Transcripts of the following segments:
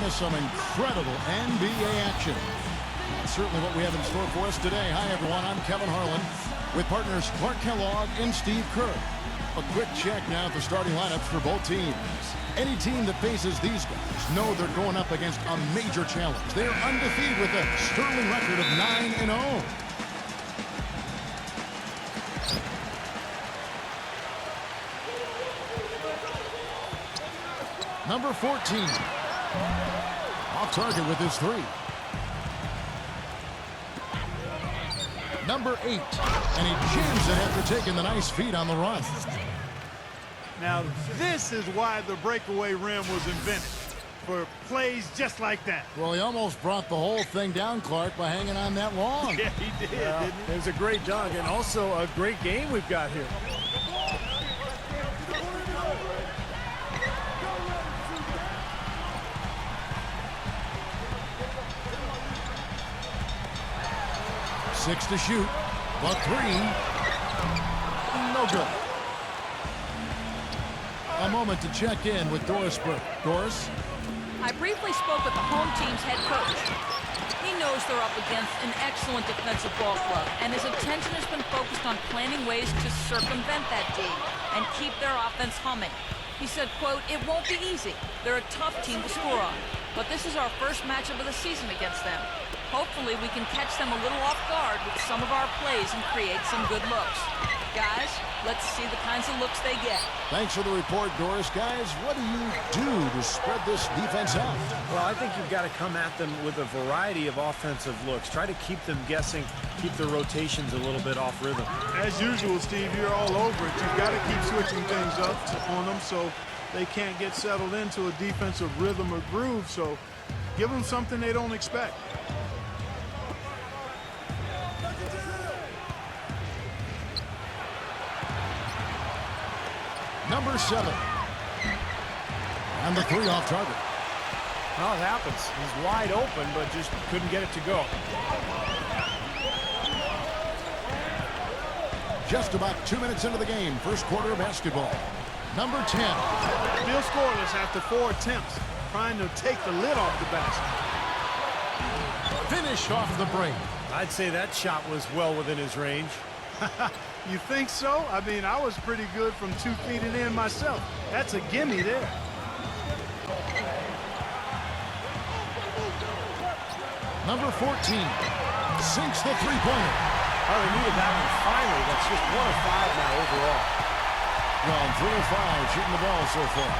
us some incredible NBA action. That's certainly what we have in store for us today. Hi, everyone. I'm Kevin Harlan with partners Clark Kellogg and Steve Kerr. A quick check now at the starting lineups for both teams. Any team that faces these guys know they're going up against a major challenge. They're undefeated with a sterling record of 9-0. Number 14. Off target with his three. Number 8. And he jams it after taking the nice feed on the run. Now, this is why the breakaway rim was invented. For plays just like that. Well, he almost brought the whole thing down, Clark, by hanging on that long. Yeah, he did, didn't he? It was a great dunk and also a great game we've got here. Six to shoot, but three, no good. A moment to check in with Doris Burke. Doris? I briefly spoke with the home team's head coach. He knows they're up against an excellent defensive ball club, and his attention has been focused on planning ways to circumvent that D and keep their offense humming. He said, quote, "It won't be easy. They're a tough team to score on, but this is our first matchup of the season against them. Hopefully we can catch them a little off guard with some of our plays and create some good looks. Guys, let's see the kinds of looks they get." Thanks for the report, Doris. Guys, what do you do to spread this defense out? Well, I think you've got to come at them with a variety of offensive looks. Try to keep them guessing, keep their rotations a little bit off rhythm. As usual, Steve, you're all over it. You've got to keep switching things up on them so they can't get settled into a defensive rhythm or groove. So give them something they don't expect. Number 7. And the three off target. Well, it happens. He's wide open, but just couldn't get it to go. Just about 2 minutes into the game, first quarter of basketball. Number 10. Still scoreless after 4 attempts, trying to take the lid off the basket. Finished off the break. I'd say that shot was well within his range. You think so? I mean, I was pretty good from 2 feet and in myself. That's a gimme there. Number 14. Sinks the three-pointer. Oh, they needed that one finally. That's just 1 of 5 now overall. Well, 3 of 5 shooting the ball so far.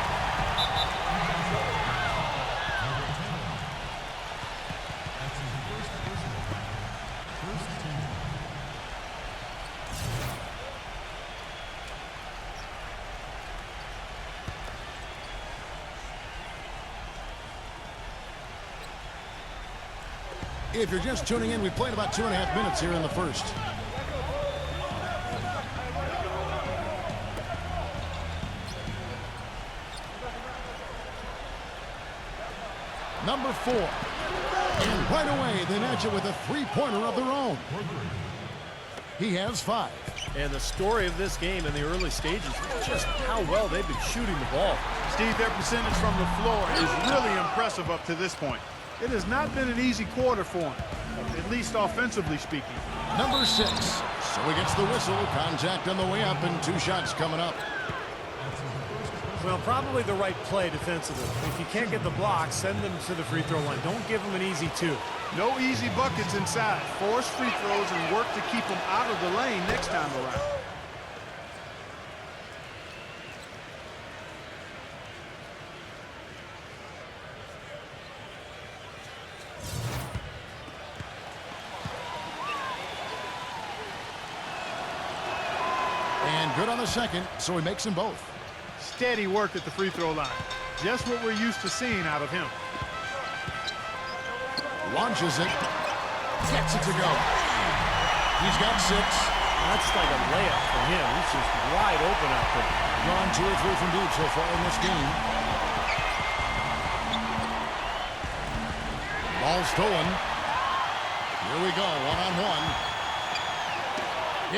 If you're just tuning in, we played about 2.5 minutes here in the first. Number 4. And right away, they match it with a three-pointer of their own. He has 5. And the story of this game in the early stages is just how well they've been shooting the ball. Steve, their percentage from the floor is really impressive up to this point. It has not been an easy quarter for him, at least offensively speaking. Number 6. So he gets the whistle. Contact on the way up and 2 shots coming up. Well, probably the right play defensively. If you can't get the block, send them to the free throw line. Don't give them an easy 2. No easy buckets inside. Force free throws and work to keep them out of the lane next time around. And good on the second, so he makes them both. Steady work at the free throw line. Just what we're used to seeing out of him. Launches it. Gets it to go. He's got 6. That's like a layup for him. He's just wide open out there. Gone 2 or 3 from deep so far in this game. Ball stolen. Here we go, one-on-one.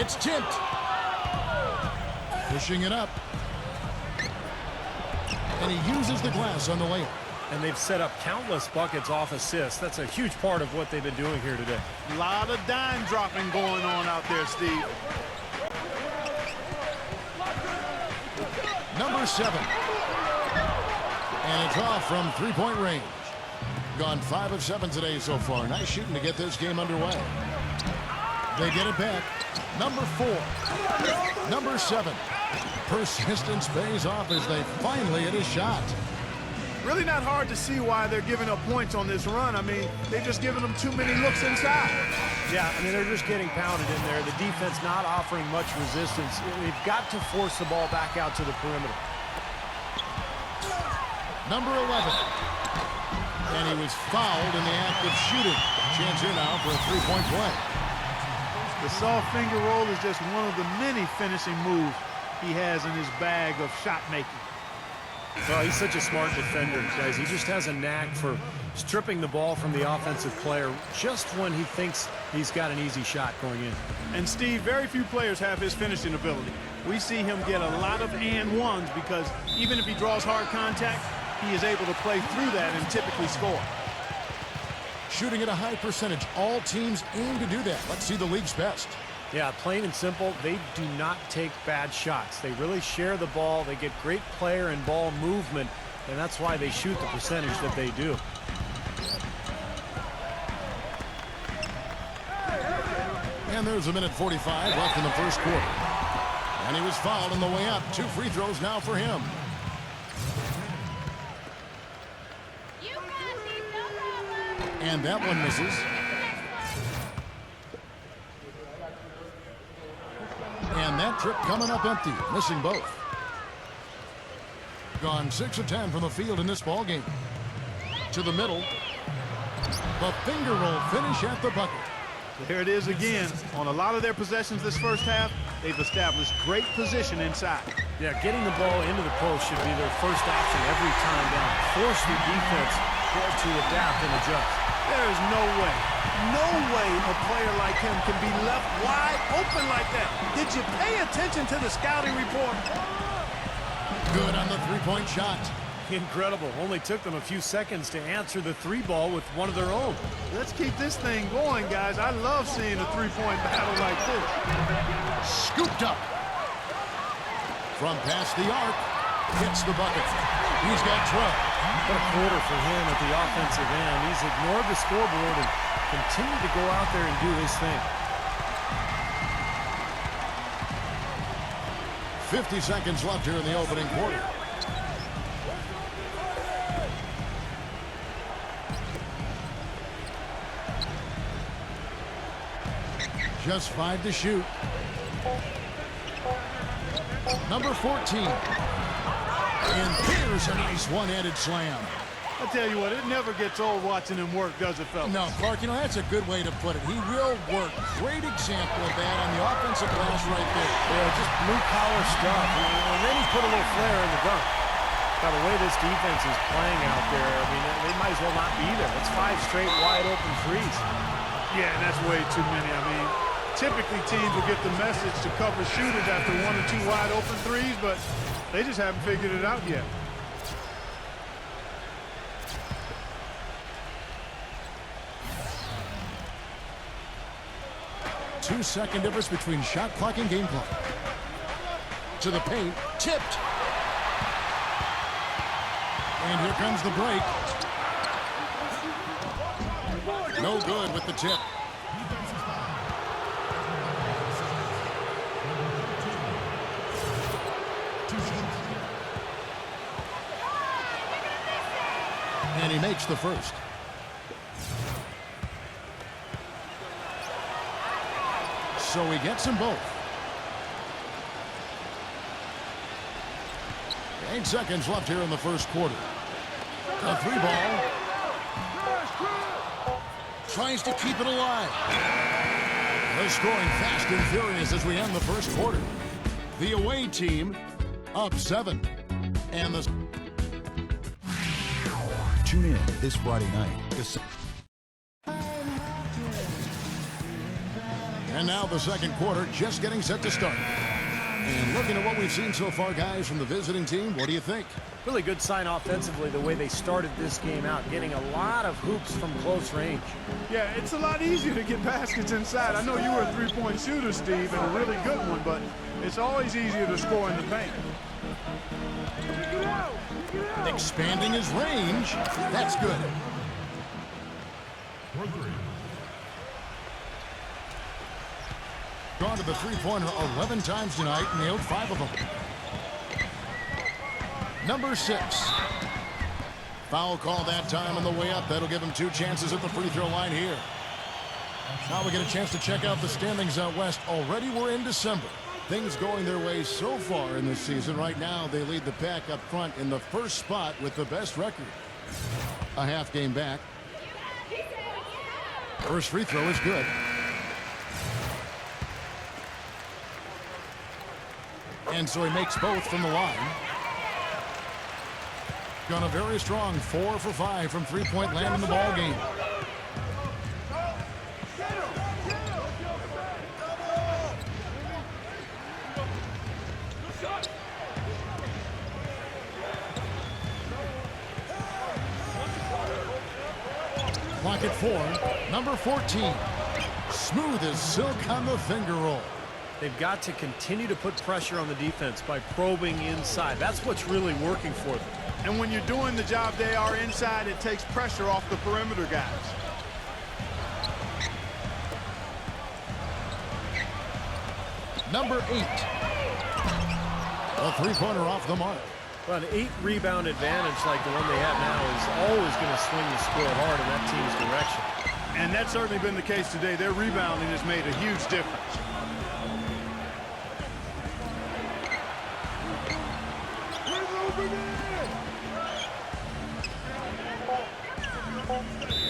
It's tipped. Pushing it up. And he uses the glass on the layup. And they've set up countless buckets off assists. That's a huge part of what they've been doing here today. A lot of dime dropping going on out there, Steve. Number 7. And it's off from three-point range. Gone 5 of 7 today so far. Nice shooting to get this game underway. They get it back. Number 4. Number 7. Persistence pays off as they finally hit a shot. Really not hard to see why they're giving up points on this run. I mean, they've just given them too many looks inside. Yeah, I mean, they're just getting pounded in there. The defense not offering much resistance. They've got to force the ball back out to the perimeter. Number 11. And he was fouled in the act of shooting. Chance here now for a three-point play. The soft finger roll is just one of the many finishing moves he has in his bag of shot making. Well, he's such a smart defender, guys. He just has a knack for stripping the ball from the offensive player just when he thinks he's got an easy shot going in. And Steve, very few players have his finishing ability. We see him get a lot of and ones because even if he draws hard contact, he is able to play through that and typically score. Shooting at a high percentage. All teams aim to do that. Let's see the league's best. Yeah, plain and simple, they do not take bad shots. They really share the ball. They get great player and ball movement, and that's why they shoot the percentage that they do. And there's a minute 45 left in the first quarter. And he was fouled on the way up. 2 free throws now for him. And that one misses. And that trip coming up empty, missing both. Gone 6 of 10 from the field in this ball game. To the middle. The finger roll finish at the bucket. There it is again. On a lot of their possessions this first half, they've established great position inside. Yeah, getting the ball into the post should be their first option every time down. Force the defense to adapt and adjust. There is no way a player like him can be left wide open like that. Did you pay attention to the scouting report? Good on the three-point shot. Incredible. Only took them a few seconds to answer the 3-ball with one of their own. Let's keep this thing going, guys. I love seeing a three-point battle like this. Scooped up. From past the arc. Hits the bucket. He's got 12. What a quarter for him at the offensive end. He's ignored the scoreboard and continued to go out there and do his thing. 50 seconds left here in the opening quarter. Just 5 to shoot. Number 14. And here's a nice one-handed slam. I tell you what, it never gets old watching him work, does it, fellas? No, Clark, you know, that's a good way to put it. He will work. Great example of that on the offensive glass right there. Yeah, just blue-collar stuff. And then he put a little flair in the dunk. Now, the way this defense is playing out there, I mean, they might as well not be there. It's 5 straight wide-open threes. Yeah, and that's way too many. I mean, typically teams will get the message to cover shooters after 1 or 2 wide-open threes, but they just haven't figured it out yet. Two-second difference between shot clock and game clock. To the paint. Tipped. And here comes the break. No good with the tip. And he makes the first. So he gets them both. 8 seconds left here in the first quarter. A 3-ball. Tries to keep it alive. They're scoring fast and furious as we end the first quarter. The away team up 7. And the... Tune in this Friday night. And now the second quarter just getting set to start. And looking at what we've seen so far, guys, from the visiting team, what do you think? Really good sign offensively the way they started this game out, getting a lot of hoops from close range. Yeah, it's a lot easier to get baskets inside. I know you were a three-point shooter, Steve, and a really good one, but it's always easier to score in the paint. Expanding his range. That's good. Gone to the three-pointer 11 times tonight, nailed 5 of them. Number 6. Foul call that time on the way up. That'll give him 2 chances at the free throw line here. Now we get a chance to check out the standings out west. Already we're in December. Things going their way so far in this season. Right now they lead the pack up front in the first spot with the best record. A half game back. First free throw is good. And so he makes both from the line. Gone a very strong 4 for 5 from three-point land in the ball game. Clock at 4. Number 14. Smooth as silk on the finger roll. They've got to continue to put pressure on the defense by probing inside. That's what's really working for them. And when you're doing the job they are inside, it takes pressure off the perimeter guys. Number 8. A three-pointer off the mark. Well, an 8-rebound advantage like the one they have now is always going to swing the score hard in that team's direction. And that's certainly been the case today. Their rebounding has made a huge difference.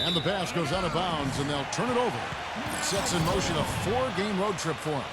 And the pass goes out of bounds, and they'll turn it over. Sets in motion a 4-game road trip for him.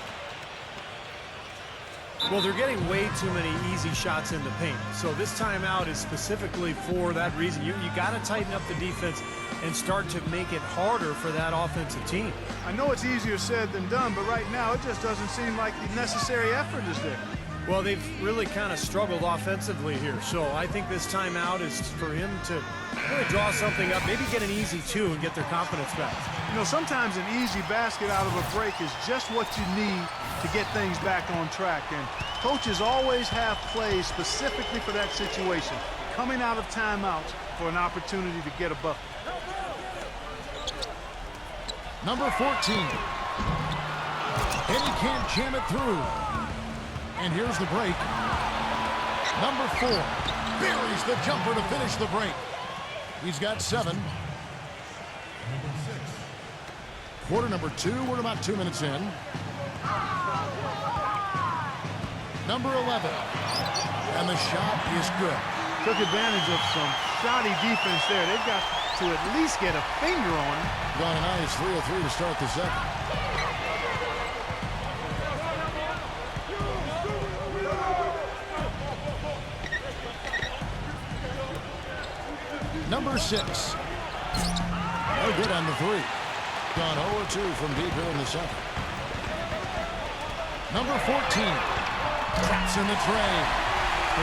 Well, they're getting way too many easy shots in the paint. So this timeout is specifically for that reason. You got to tighten up the defense and start to make it harder for that offensive team. I know it's easier said than done, but right now it just doesn't seem like the necessary effort is there. Well, they've really kind of struggled offensively here. So I think this timeout is for him to really draw something up, maybe get an easy 2 and get their confidence back. You know, sometimes an easy basket out of a break is just what you need to get things back on track. And coaches always have plays specifically for that situation, coming out of timeouts for an opportunity to get a bucket. Number 14. And he can't jam it through. And here's the break. Number 4 buries the jumper to finish the break. He's got 7. Quarter number 2. We're about 2 minutes in. Number 11. And the shot is good. Took advantage of some shoddy defense there. They've got to at least get a finger on him. Gone a nice 3 of 3 to start the second. Number 6. No good on the 3. Gone 0-2 from deep here in the second. Number 14. Traps in the tray.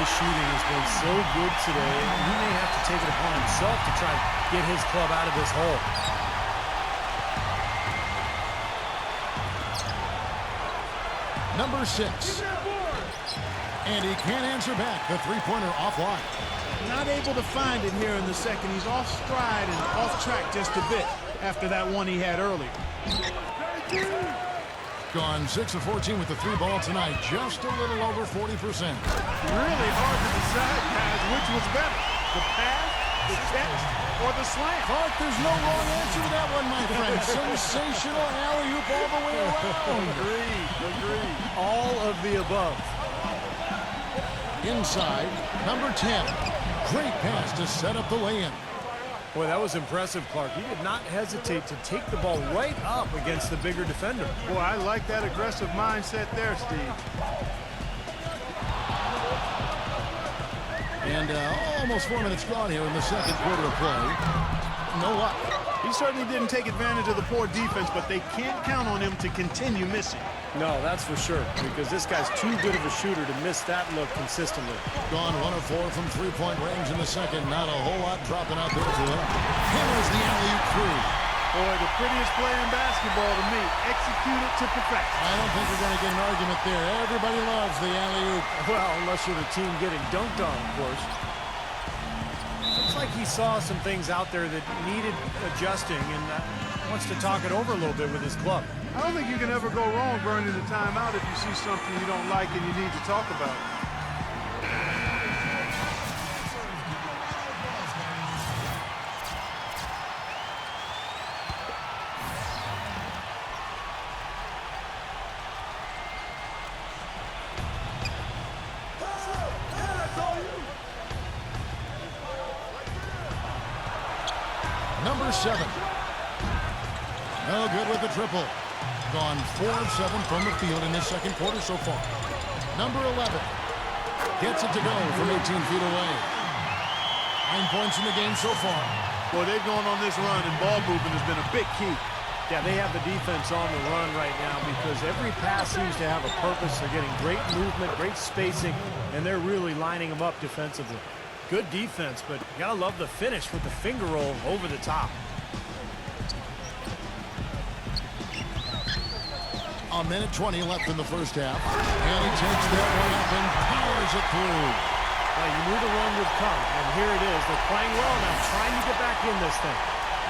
His shooting has been so good today. He may have to take it upon himself to try to get his club out of this hole. Number 6. And he can't answer back. The three-pointer offline. Not able to find it here in the second. He's off stride and off track just a bit after that one he had earlier. Gone 6 of 14 with the 3 ball tonight. Just a little over 40%. Really hard to decide, guys, which was better. The pass, the catch, or the slam. Clark, there's no wrong answer to that one, my friend. Sensational alley-oop all the way around. Agreed. All of the above. Inside, number 10. Great pass to set up the lay-in. Boy, that was impressive, Clark. He did not hesitate to take the ball right up against the bigger defender. Boy, I like that aggressive mindset there, Steve. And almost 4 minutes gone here in the second quarter of play. no luck. He certainly didn't take advantage of the poor defense, but they can't count on him to continue missing. No, that's for sure, because this guy's too good of a shooter to miss that look consistently. Gone 1 of 4 from three-point range in the second. Not a whole lot dropping out there for him. Hammers the alley-oop through. Boy, the prettiest play in basketball to me. Execute it to perfection. I don't think we're going to get an argument there. Everybody loves the alley-oop. Well, unless you're the team getting dunked on, of course. Looks like he saw some things out there that needed adjusting and wants to talk it over a little bit with his club. I don't think you can ever go wrong burning the timeout if you see something you don't like and you need to talk about it. Number 7. No good with the triple. Gone 4 of 7 from the field in this second quarter so far. Number 11 gets it to go from 18 feet away. 9 points in the game so far. Boy, they've gone on this run, and ball movement has been a big key. Yeah, they have the defense on the run right now because every pass seems to have a purpose. They're getting great movement, great spacing, and they're really lining them up defensively. Good defense, but you gotta love the finish with the finger roll over the top. A minute 20 left in the first half. And he takes that one up and powers it through. Well, you knew the run would come, and here it is. They're playing well now, trying to get back in this thing.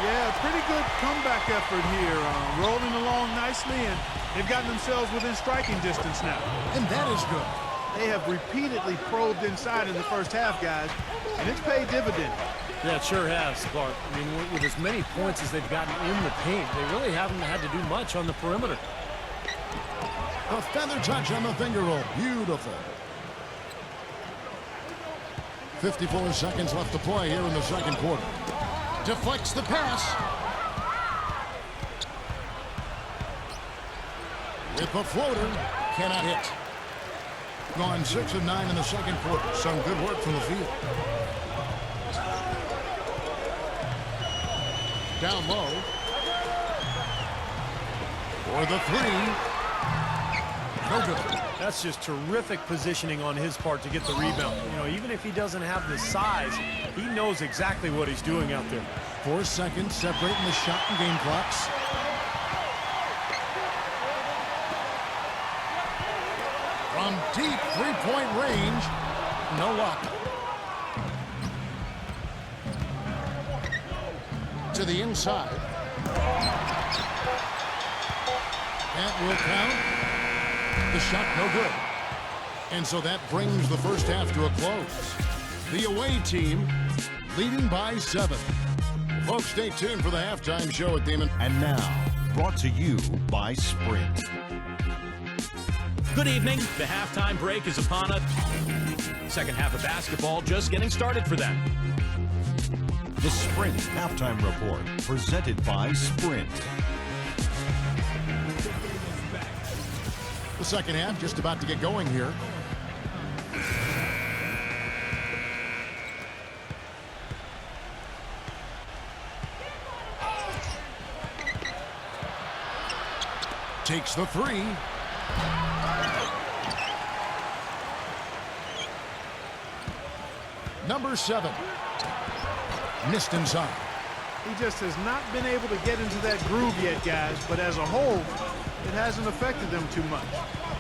Yeah, pretty good comeback effort here. Rolling along nicely, and they've gotten themselves within striking distance now. And that is good. They have repeatedly probed inside in the first half, guys, and it's paid dividends. Yeah, it sure has, Clark. I mean, with as many points as they've gotten in the paint, they really haven't had to do much on the perimeter. A feather touch on the finger roll. Beautiful. 54 seconds left to play here in the second quarter. Deflects the pass. With a floater. Cannot hit. Gone 6 of 9 in the second quarter. Some good work from the field. Down low. For the 3. No good. That's just terrific positioning on his part to get the rebound. You know, even if he doesn't have the size, he knows exactly what he's doing out there. 4 seconds separating the shot and game clocks. From deep three-point range, no luck. To the inside. That will count. The shot no good. And so that brings the first half to a close. The away team leading by 7. Folks, stay tuned for the halftime show at Demon. And now, brought to you by Sprint. Good evening. The halftime break is upon us. Second half of basketball just getting started for them. The Sprint Halftime Report, presented by Sprint. The second half just about to get going here. Takes the 3. Number 7. Missed inside. He just has not been able to get into that groove yet, guys, but as a whole, it hasn't affected them too much.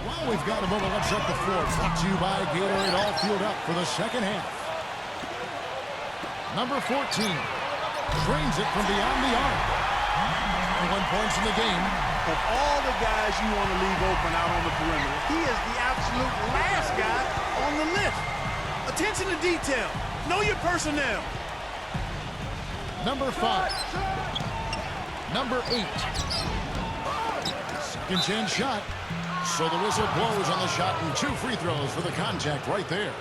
Well, we've got a moment. Let's set the floor. Brought to you by Gatorade, all fueled up for the second half. Number 14 drains it from beyond the arc. 1 point in the game. Of all the guys you want to leave open out on the perimeter, he is the absolute last guy on the list. Attention to detail. Know your personnel. Number 5. Number 8. Second chance shot. So the whistle blows on the shot and 2 free throws for the contact right there.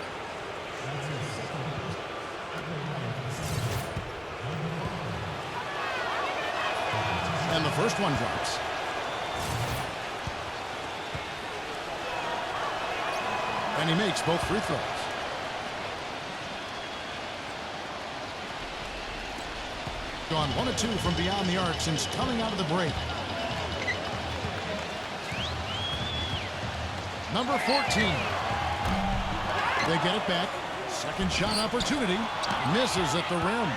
And the first one drops. And he makes both free throws. gone 1 of 2 from beyond the arc since coming out of the break. Number 14. They get it back. Second shot opportunity. Misses at the rim.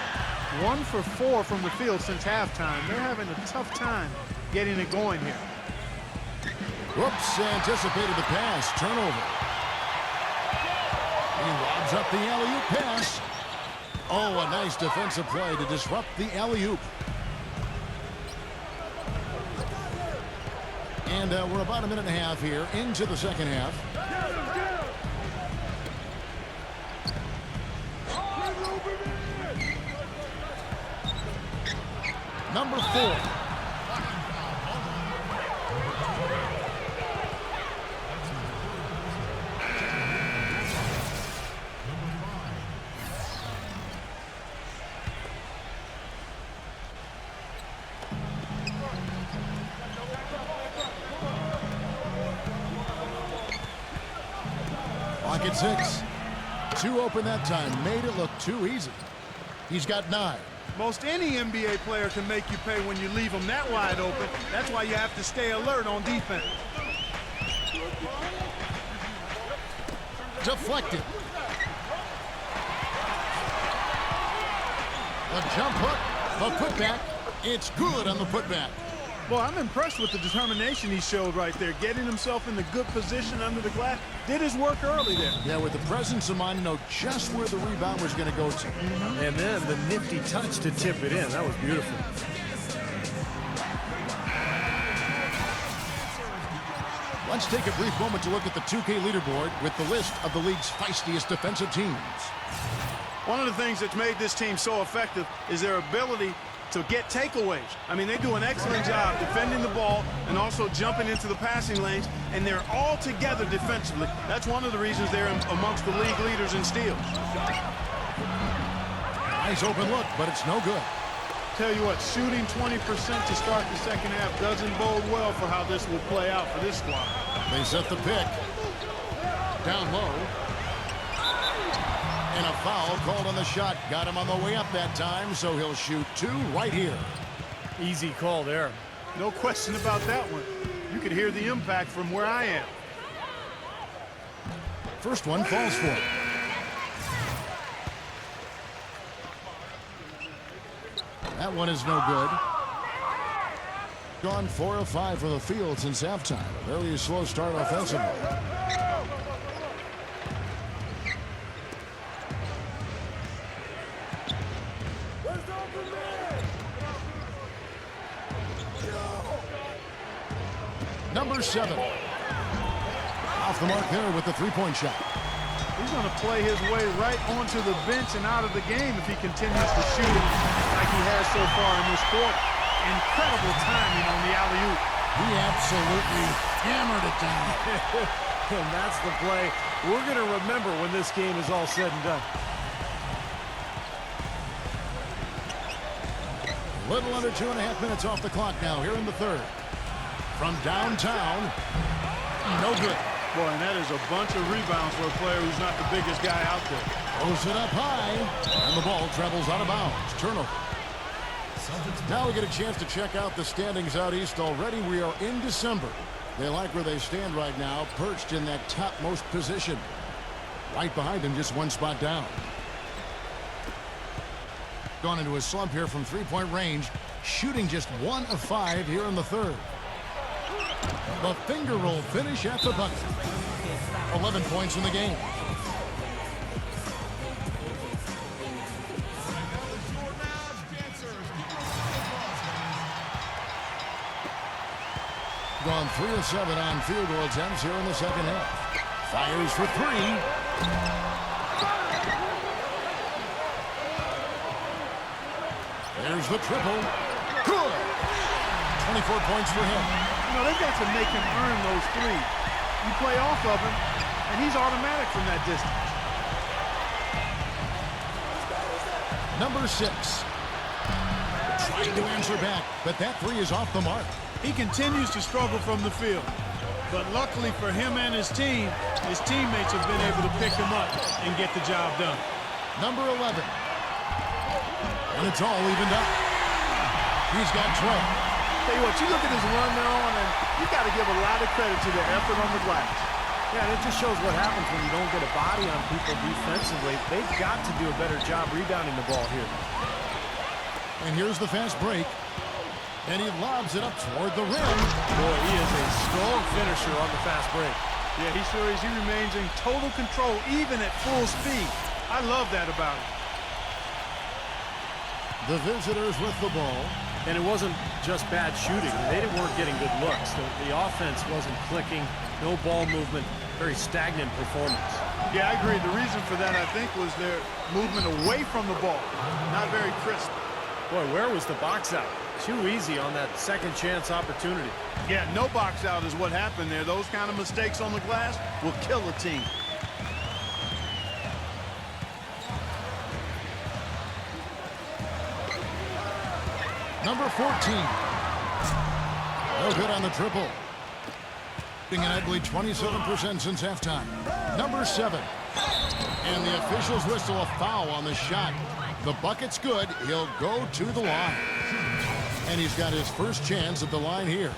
1 for 4 from the field since halftime. They're having a tough time getting it going here. Whoops, anticipated the pass. Turnover. He lobs up the alley-oop pass. Oh, a nice defensive play to disrupt the alley-oop. And we're about a minute and a half here into the second half. Number 4. Pocket 6. 2 open that time. Made it look too easy. He's got 9. Most any NBA player can make you pay when you leave them that wide open. That's why you have to stay alert on defense. Deflected. The jump hook. The putback. It's good on the putback. Well, I'm impressed with the determination he showed right there, getting himself in the good position under the glass. Did his work early there. Yeah, with the presence of mind, know just where the rebound was going to go to. And then the nifty touch to tip it in. That was beautiful. Let's take a brief moment to look at the 2K leaderboard with the list of the league's feistiest defensive teams. One of the things that's made this team so effective is their ability to get takeaways. I mean, they do an excellent job defending the ball and also jumping into the passing lanes, and they're all together defensively. That's one of the reasons they're amongst the league leaders in steals. Nice open look, but it's no good. Tell you what, shooting 20% to start the second half doesn't bode well for how this will play out for this squad. They set the pick. Down low. And a foul called on the shot. Got him on the way up that time, so he'll shoot 2 right here. Easy call there. No question about that one. You could hear the impact from where I am. First one falls for it. That one is no good. Gone 4 of 5 for the field since halftime. A very slow start offensively. Number 7. Off the mark there with the three-point shot. He's going to play his way right onto the bench and out of the game if he continues to shoot it like he has so far in this quarter. Incredible timing on the alley-oop. He absolutely hammered it down. And that's the play we're going to remember when this game is all said and done. Little under 2.5 minutes off the clock now here in the third. From downtown, no good. Boy, and that is a bunch of rebounds for a player who's not the biggest guy out there. Throws it up high, and the ball travels out of bounds. Turnover. Now we get a chance to check out the standings out east already. We are in December. They like where they stand right now, perched in that topmost position. Right behind them, just 1 spot down. Gone into a slump here from three-point range, shooting just 1 of 5 here in the third. The finger roll finish at the bucket. 11 points in the game. Gone 3 of 7 on field goal attempts here in the second half. Fires for 3. There's the triple. Good. 24 points for him. You know, they've got to make him earn those threes. You play off of him, and he's automatic from that distance. Number 6. Trying to answer back, but that 3 is off the mark. He continues to struggle from the field. But luckily for him and his team, his teammates have been able to pick him up and get the job done. Number 11. And it's all evened up. He's got Trey. Tell you what, you look at his run there on, and you got to give a lot of credit to the effort on the glass. Yeah, and it just shows what happens when you don't get a body on people defensively. They've got to do a better job rebounding the ball here. And here's the fast break. And he lobs it up toward the rim. Boy, he is a strong finisher on the fast break. Yeah, he sure is. He remains in total control, even at full speed. I love that about him. The visitors with the ball. And it wasn't just bad shooting. They weren't getting good looks. The offense wasn't clicking. No ball movement. Very stagnant performance. Yeah, I agree. The reason for that, I think, was their movement away from the ball. Not very crisp. Boy, where was the box out? Too easy on that second chance opportunity. Yeah, no box out is what happened there. Those kind of mistakes on the glass will kill a team. Number 14. No good on the triple. An ugly 27% since halftime. Number 7. And the officials whistle a foul on the shot. The bucket's good. He'll go to the line. And he's got his first chance at the line here.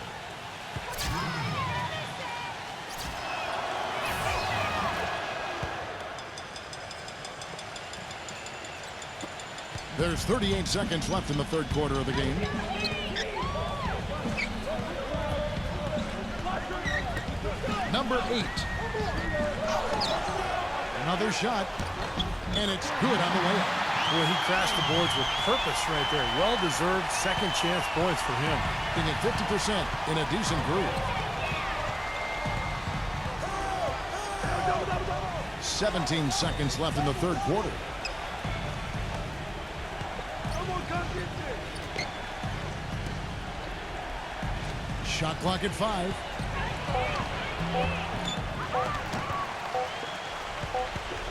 There's 38 seconds left in the third quarter of the game. Number 8. Another shot. And it's good on the way up. Boy, he crashed the boards with purpose right there. Well-deserved second chance points for him. Being at 50% in a decent groove. 17 seconds left in the third quarter. Shot clock at 5.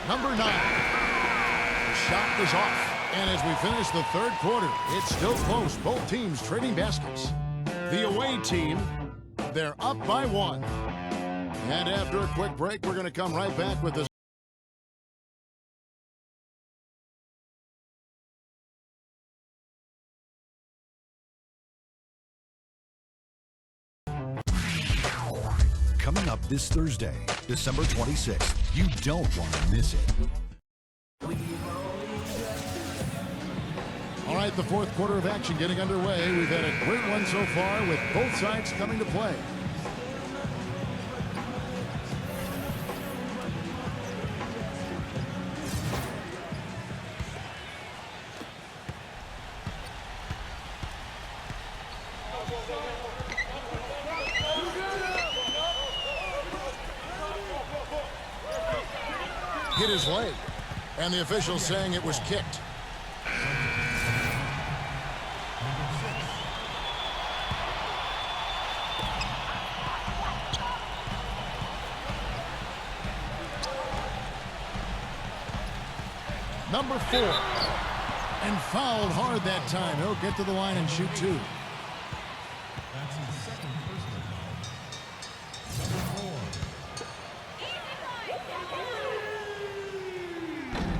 Number 9. The shot is off. And as we finish the third quarter, it's still close. Both teams trading baskets. The away team, they're up by 1. And after a quick break, we're going to come right back with this. Coming up this Thursday, December 26th. You don't want to miss it. All right, the fourth quarter of action getting underway. We've had a great one so far with both sides coming to play. Hit his leg, and the official saying it was kicked. Number 4, and fouled hard that time. He'll get to the line and shoot 2.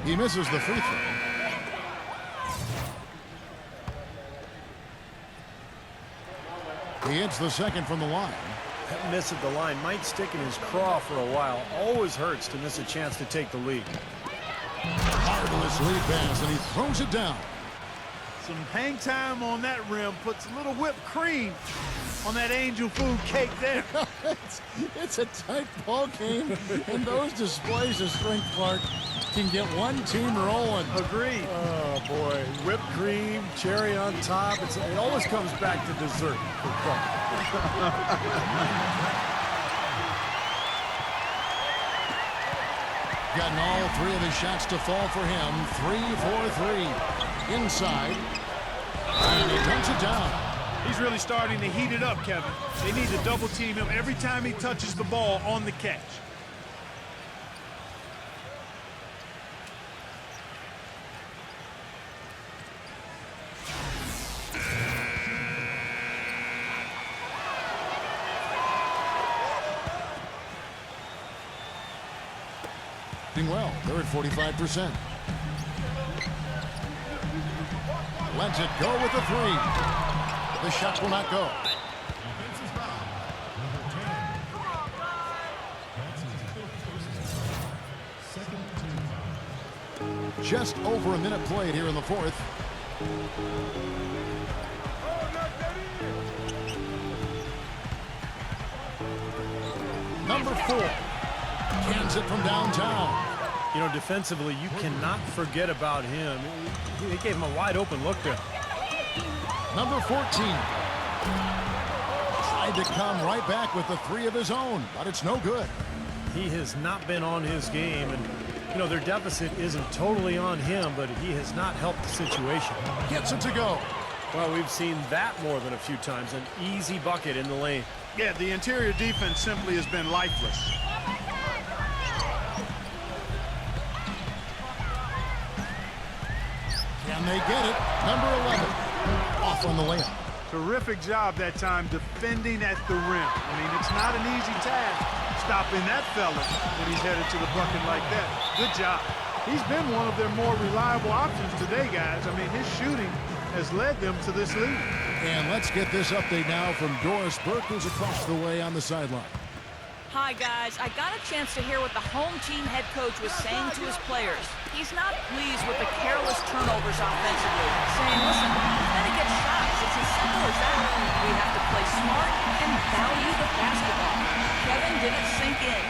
He misses the free throw. He hits the second from the line. That miss at the line might stick in his craw for a while. Always hurts to miss a chance to take the lead. Marvelous lead pass, and he throws it down. Some hang time on that rim puts a little whipped cream on that angel food cake there. It's a tight ball game, and those displays of strength, Clark, can get one team rolling. Agreed. Oh, boy. Whipped cream, cherry on top. It always comes back to dessert for Clark. Gotten all 3 of his shots to fall for him. 3 for 3. Inside. And he dunks it down. He's really starting to heat it up, Kevin. They need to double team him every time he touches the ball on the catch. Well, they're at 45%. Lets it go with the 3. The shot will not go. Just over a minute played here in the fourth. Number 4 cans it from downtown. You know, defensively, you cannot forget about him. He gave him a wide open look there. Number 14 tried to come right back with the 3 of his own, but it's no good. He has not been on his game, and you know, their deficit isn't totally on him, but he has not helped the situation. Gets it to go. Well, we've seen that more than a few times. An easy bucket in the lane. Yeah, the interior defense simply has been lifeless. Can they get it? Number 11 off on the layup. Terrific job that time defending at the rim. I mean, it's not an easy task stopping that fella when he's headed to the bucket like that. Good job. He's been one of their more reliable options today, guys. I mean, his shooting has led them to this lead. And let's get this update now from Doris Burke, who's across the way on the sideline. Hi, guys. I got a chance to hear what the home team head coach was saying to his players. He's not pleased with the careless turnovers offensively, saying, listen, we've got to get shots. It's as simple as that. We have to play smart and value the basketball. Kevin, did it sink in?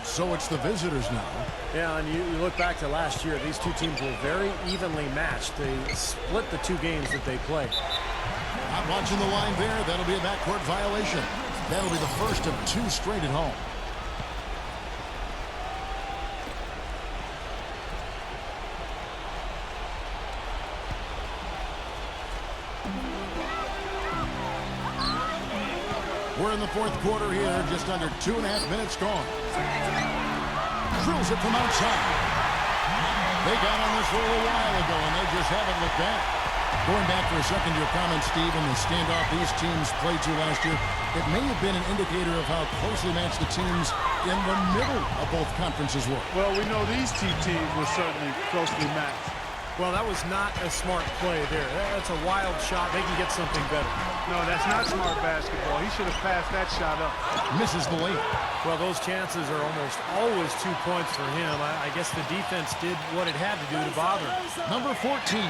So it's the visitors now. Yeah, and you look back to last year, these two teams were very evenly matched. They split the 2 games that they played. Not watching the line there. That'll be a backcourt violation. That'll be the first of 2 straight at home. We're in the fourth quarter here, just under 2.5 minutes gone. Drills it from outside. They got on this a little while ago, and they just haven't looked back. Going back for a second to your comment, Steve, in the standoff these teams played to last year, it may have been an indicator of how closely matched the teams in the middle of both conferences were. Well, we know these 2 teams were certainly closely matched. Well, that was not a smart play there. That's a wild shot. They can get something better. No, that's not smart basketball. He should have passed that shot up. Misses the layup. Well, those chances are almost always 2 points for him. I guess the defense did what it had to do to bother him. Number 14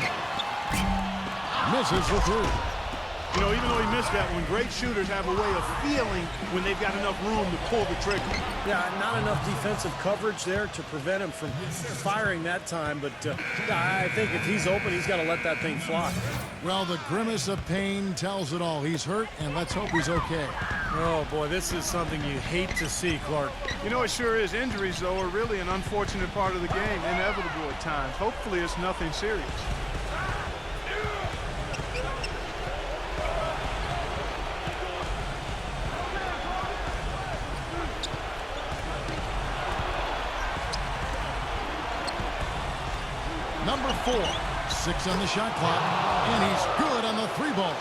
misses the 3. You know, even though he missed that one, great shooters have a way of feeling when they've got enough room to pull the trigger. Yeah, not enough defensive coverage there to prevent him from firing that time, but I think if he's open, he's got to let that thing fly. Well, the grimace of pain tells it all. He's hurt, and let's hope he's okay. Oh, boy, this is something you hate to see, Clark. You know, it sure is. Injuries, though, are really an unfortunate part of the game, inevitable at times. Hopefully, it's nothing serious. Number 4, 6 on the shot clock, and he's good on the 3 ball.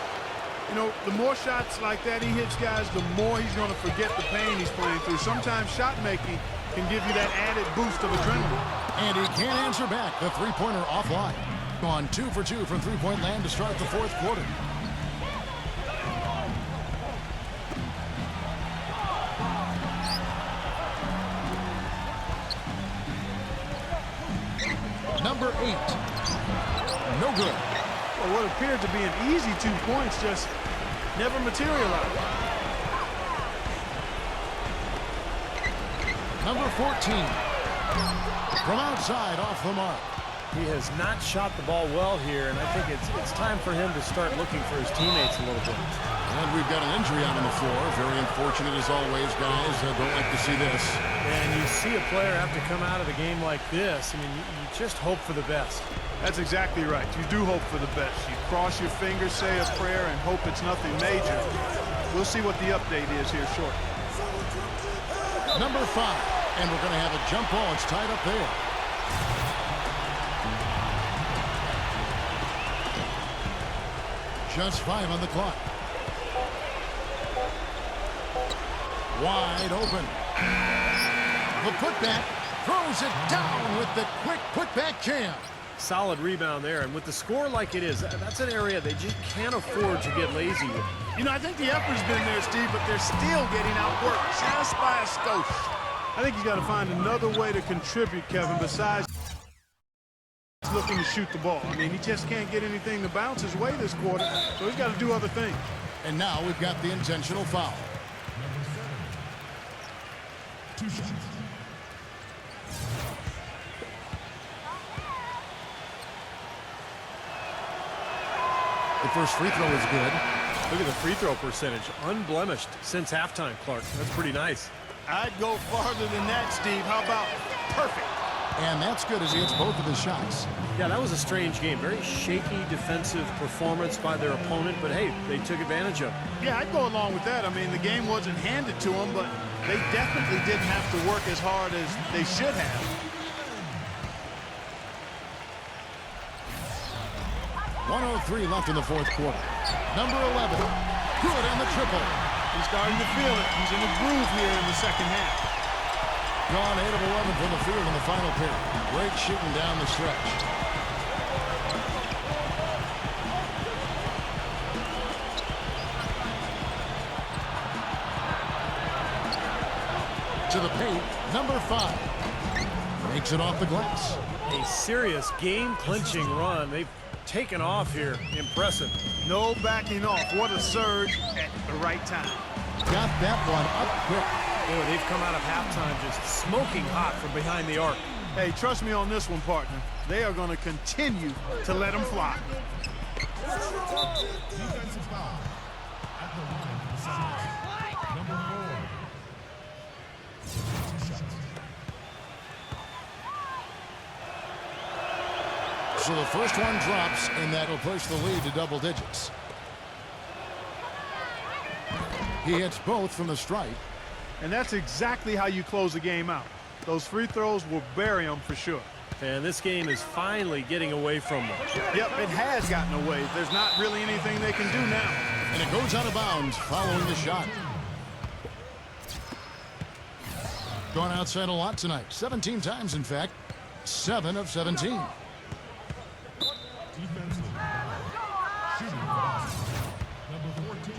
You know, the more shots like that he hits, guys, the more he's going to forget the pain he's playing through. Sometimes shot making can give you that added boost of adrenaline. And he can't answer back. The 3-pointer offline. On 2 for 2 from 3-point land to start the fourth quarter. Number 8. No good. Well, what appeared to be an easy 2 points just never materialized. Number 14. From outside, off the mark. He has not shot the ball well here, and I think it's time for him to start looking for his teammates a little bit. And we've got an injury out on the floor. Very unfortunate as always, guys. I don't like to see this. And you see a player have to come out of the game like this. I mean, you just hope for the best. That's exactly right. You do hope for the best. You cross your fingers, say a prayer, and hope it's nothing major. We'll see what the update is here shortly. Number 5. And we're going to have a jump ball. It's tied up there. Just 5 on the clock. Wide open. The putback throws it down with the quick putback jam. Solid rebound there. And with the score like it is, that's an area they just can't afford to get lazy with. You know, I think the effort's been there, Steve, but they're still getting outworked just by a skosh. I think he's got to find another way to contribute, Kevin, besides looking to shoot the ball. I mean, he just can't get anything to bounce his way this quarter, so he's got to do other things. And now we've got the intentional foul. Two shots. The first free throw is good. Look at the free throw percentage. Unblemished since halftime, Clark. That's pretty nice. I'd go farther than that, Steve. How about perfect? And that's good as he hits both of his shots. Yeah, that was a strange game. Very shaky defensive performance by their opponent, but hey, they took advantage of it. Yeah, I'd go along with that. I mean, the game wasn't handed to them, but they definitely didn't have to work as hard as they should have. .103 left in the fourth quarter. Number 11, good on the triple. He's starting to feel it. He's in a groove here in the second half. Gone 8 of 11 from the field in the final period. Great shooting down the stretch. To the paint, number 5. Makes it off the glass. A serious game-clinching run. They've taken off here. Impressive. No backing off. What a surge at the right time. Got that one up quick. Boy, they've come out of halftime just smoking hot from behind the arc. Hey, trust me on this one, partner. They are going to continue to let them fly. Defensive foul. At the line for the Celtics. Number 4. Two shots. So the first one drops, and that'll push the lead to double digits. He hits both from the stripe. And that's exactly how you close the game out. Those free throws will bury them for sure. And this game is finally getting away from them. Yep, it has gotten away. There's not really anything they can do now. And it goes out of bounds following the shot. Gone outside a lot tonight. 17 times, in fact. 7 of 17. Defensive. Shooting foul. Number 14.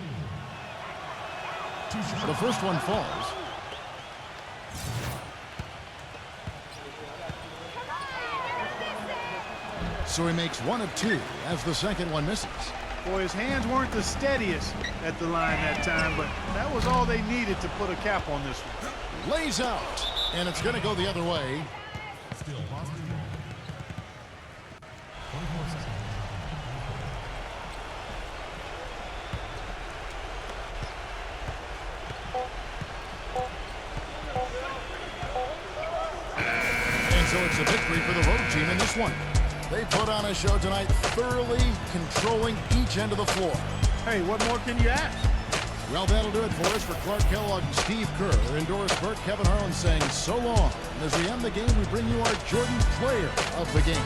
Two shots. The first one falls. So he makes 1 of 2 as the second one misses. Boy, his hands weren't the steadiest at the line that time, but that was all they needed to put a cap on this one. Lays out, and it's going to go the other way. Still Boston. 24 seconds. And so it's a victory for the road team in this one. They put on a show tonight, thoroughly controlling each end of the floor. Hey, what more can you ask? Well, that'll do it for us. For Clark Kellogg and Steve Kerr, Endorsed Burt, Kevin Harlan saying so long. And as we end the game, we bring you our Jordan Player of the Game.